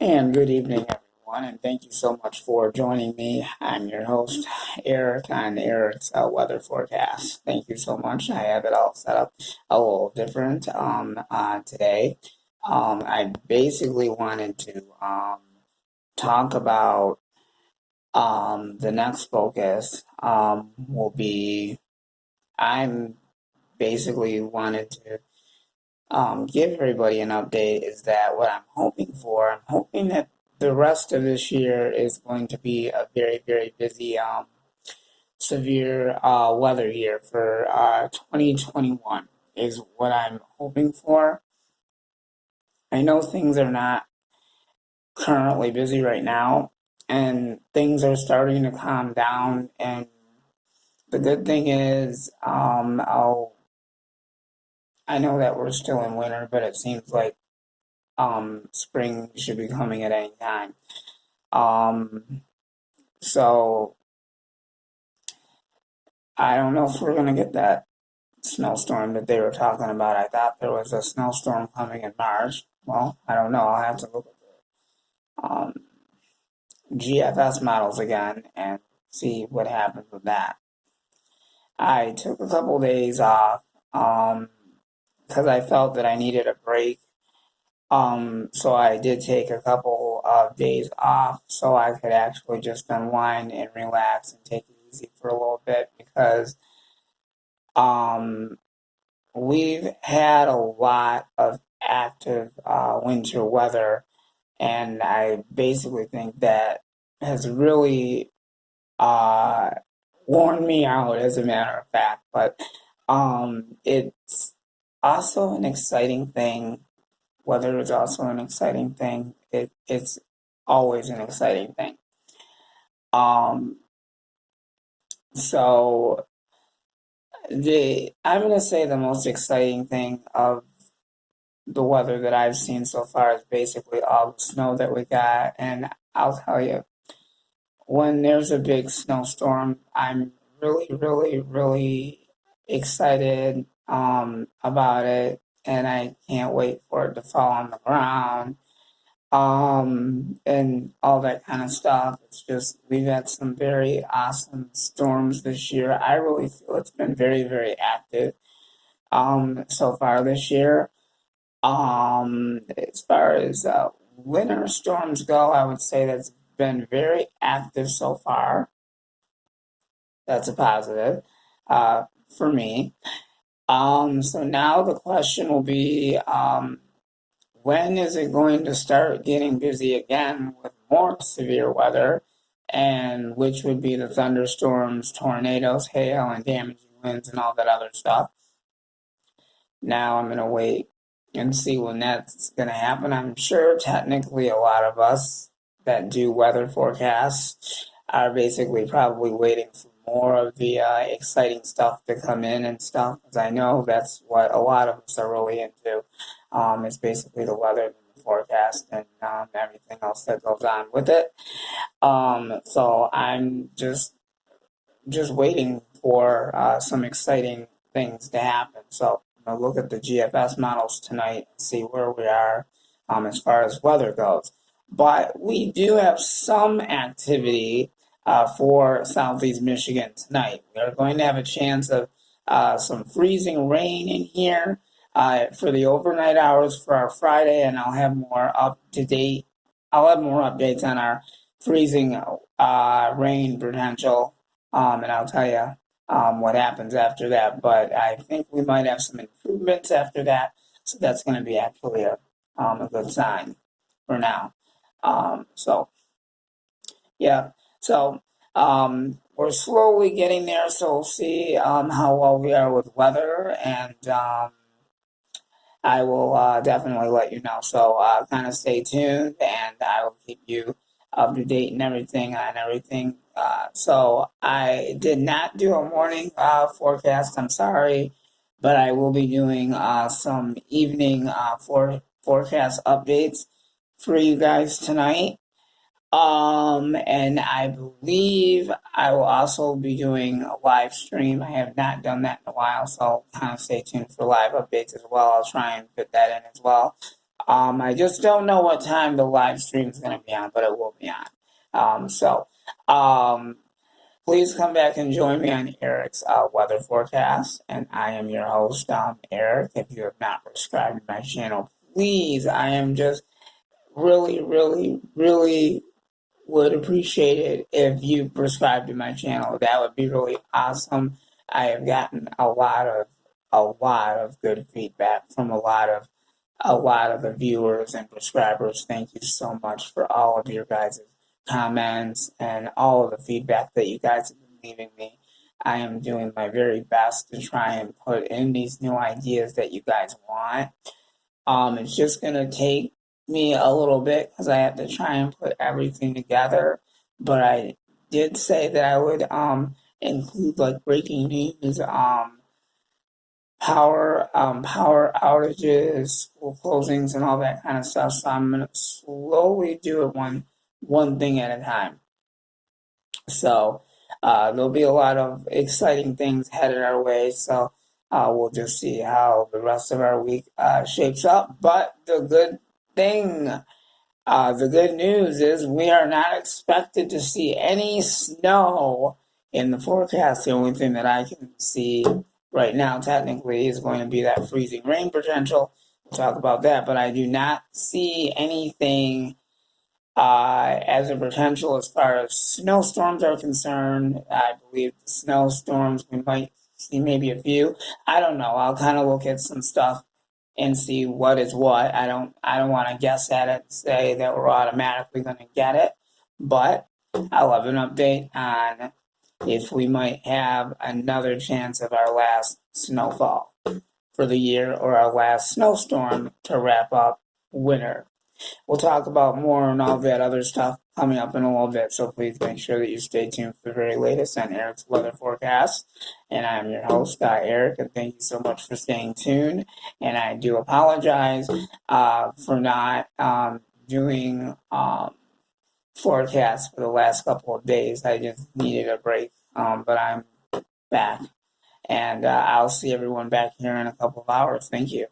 And good evening, everyone, and thank you so much for joining me. I'm your host, Eric, on Eric's weather forecast. Thank you so much. I have it all set up a little different today. I basically wanted to talk about the next focus will be I'm basically wanted to give everybody an update is that what I'm hoping that the rest of this year is going to be a very, very busy, severe weather year for 2021 is what I'm hoping for. I know things are not currently busy right now, and things are starting to calm down. And the good thing is, I know that we're still in winter, but it seems like spring should be coming at any time. Um, so I don't know if we're gonna get that snowstorm that they were talking about. I thought there was a snowstorm coming in March. Well, I don't know. I'll have to look at the GFS models again and see what happens with that. I took a couple days off because I felt that I needed a break. So I did take a couple of days off so I could actually just unwind and relax and take it easy for a little bit because um, we've had a lot of active winter weather, and I basically think that has really uh, worn me out, as a matter of fact. But it's also an exciting thing. Weather is also an exciting thing. It's always an exciting thing. Um, so I'm gonna say the most exciting thing of the weather that I've seen so far is basically all the snow that we got. And I'll tell you, when there's a big snowstorm, I'm really, really, really excited about it, and I can't wait for it to fall on the ground and all that kind of stuff. It's just we've had some very awesome storms this year. I really feel it's been very, very active so far this year. As far as winter storms go, I would say that's been very active so far. That's a positive uh, for me. So now the question will be, when is it going to start getting busy again with more severe weather, and which would be the thunderstorms, tornadoes, hail, and damaging winds, and all that other stuff. Now I'm going to wait and see when that's going to happen. I'm sure technically a lot of us that do weather forecasts are basically probably waiting for more of the exciting stuff to come in and stuff, because I know that's what a lot of us are really into. It's basically the weather and the forecast and everything else that goes on with it. So I'm just waiting for some exciting things to happen. So I'm gonna look at the GFS models tonight and see where we are as far as weather goes. But we do have some activity for Southeast Michigan tonight. We are going to have a chance of some freezing rain in here for the overnight hours for our Friday, and I'll have more up to date. I'll have more updates on our freezing rain potential, and I'll tell you what happens after that. But I think we might have some improvements after that, so that's going to be actually a good sign for now. So yeah, so we're slowly getting there. So we'll see how well we are with weather, and I will definitely let you know. So kind of stay tuned, and I will keep you up to date and everything on everything. So I did not do a morning forecast. I'm sorry, but I will be doing some evening forecast updates for you guys tonight. And I believe I will also be doing a live stream. I have not done that in a while, so kind of stay tuned for live updates as well. I'll try and fit that in as well. I just don't know what time the live stream is going to be on, but it will be on. So um, please come back and join me on Eric's weather forecast. And I am your host, Eric. If you have not subscribed to my channel, please, I am just really, really, really would appreciate it if you subscribe to my channel. That would be really awesome. I have gotten a lot of good feedback from a lot of the viewers and subscribers. Thank you so much for all of your guys' comments and all of the feedback that you guys have been leaving me. I am doing my very best to try and put in these new ideas that you guys want. It's just gonna take me a little bit because I have to try and put everything together. But I did say that I would include like breaking news, power outages, school closings, and all that kind of stuff. So I'm gonna slowly do it one thing at a time. So there'll be a lot of exciting things headed our way. So we'll just see how the rest of our week shapes up. But the good news is we are not expected to see any snow in the forecast. The only thing that I can see right now, technically, is going to be that freezing rain potential. We'll talk about that, but I do not see anything as a potential as far as snowstorms are concerned. I believe the snowstorms, we might see maybe a few. I don't know. I'll kind of look at some stuff and see what is what. I don't want to guess at it and say that we're automatically going to get it, but I'll have an update on if we might have another chance of our last snowfall for the year or our last snowstorm to wrap up winter. We'll talk about more and all that other stuff coming up in a little bit, so please make sure that you stay tuned for the very latest on Eric's weather forecast. And I'm your host, Eric, and thank you so much for staying tuned. And I do apologize for not doing forecasts for the last couple of days. I just needed a break, but I'm back. And I'll see everyone back here in a couple of hours. Thank you.